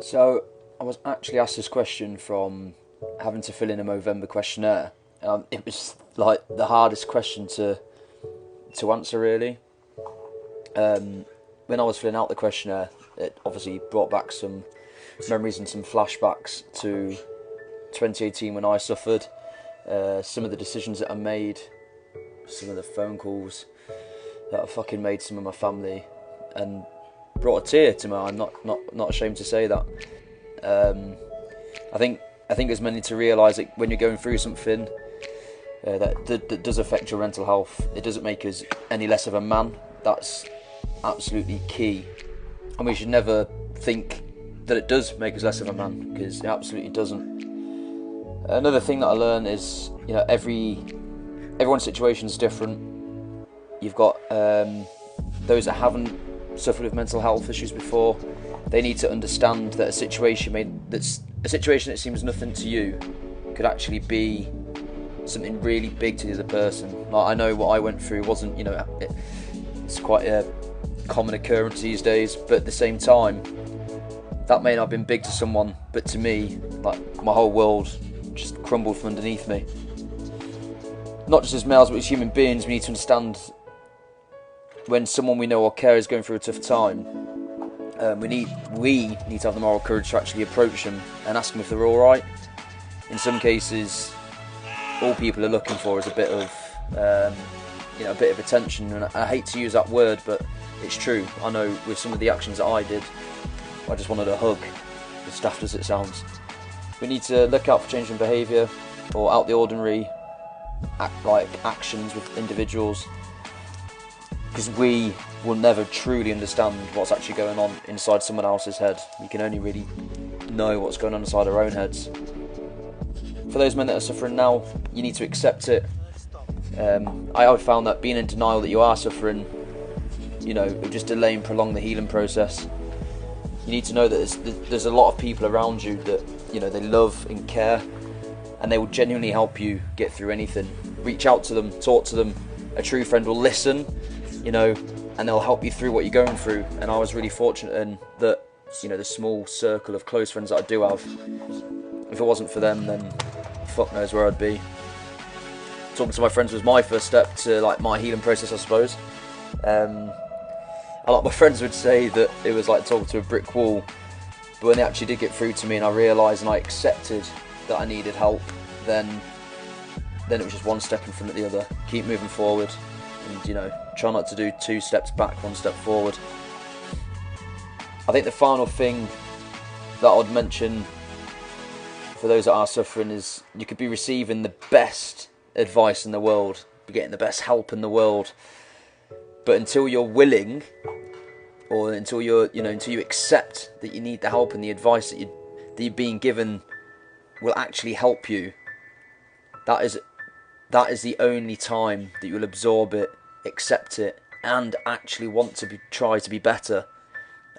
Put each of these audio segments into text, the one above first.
So I was actually asked this question from having to fill in a Movember questionnaire. It was like the hardest question to answer really. When I was filling out the questionnaire, it obviously brought back some memories and some flashbacks to 2018 when I suffered. Some of the decisions that I made, some of the phone calls that I fucking made some of my family, and brought a tear to my eye. I'm not ashamed to say that. Um, I think it was meant to realise that when you're going through something that does affect your mental health, it doesn't make us any less of a man. That's absolutely key, and we should never think that it does make us less of a man, because it absolutely doesn't. Another thing that I learned is, everyone's situation is different. You've got those that haven't suffered with mental health issues before. They need to understand that a situation that seems nothing to you could actually be something really big to the other person. Like, I know what I went through wasn't, it's quite a common occurrence these days, but at the same time, that may not have been big to someone, but to me, like, my whole world just crumbled from underneath me. Not just as males, but as human beings, we need to understand when someone we know or care is going through a tough time. We need to have the moral courage to actually approach them and ask them if they're all right. In some cases, all people are looking for is a bit of, a bit of attention. And I hate to use that word, but it's true. I know with some of the actions that I did, I just wanted a hug, as daft as it sounds. We need to look out for changing behaviour or out the ordinary actions with individuals, because we will never truly understand what's actually going on inside someone else's head. We can only really know what's going on inside our own heads. For those men that are suffering now, you need to accept it. I have found that being in denial that you are suffering, it will just delay and prolong the healing process. You need to know that there's a lot of people around you that, they love and care, and they will genuinely help you get through anything. Reach out to them, talk to them. A true friend will listen, and they'll help you through what you're going through. And I was really fortunate in that, the small circle of close friends that I do have. If it wasn't for them, then fuck knows where I'd be. Talking to my friends was my first step to my healing process, I suppose. A lot of my friends would say that it was like talking to a brick wall, but when they actually did get through to me and I realised and I accepted that I needed help, then it was just one step in front of the other. Keep moving forward, and try not to do 2 steps back, 1 step forward. I think the final thing that I'd mention for those that are suffering is you could be receiving the best advice in the world, be getting the best help in the world, but until you're willing, or until you accept that you need the help and the advice that you're being given will actually help you, that is the only time that you'll absorb it, accept it, and actually want to try to be better.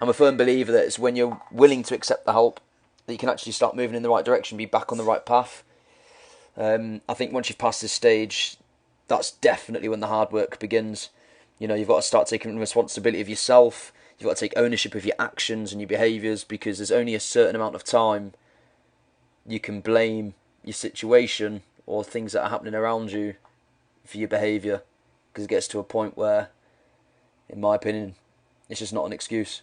I'm a firm believer that it's when you're willing to accept the help that you can actually start moving in the right direction, be back on the right path. I think once you've passed this stage, that's definitely when the hard work begins. You've got to start taking responsibility of yourself. You've got to take ownership of your actions and your behaviours, because there's only a certain amount of time you can blame your situation or things that are happening around you for your behaviour, because it gets to a point where, in my opinion, it's just not an excuse.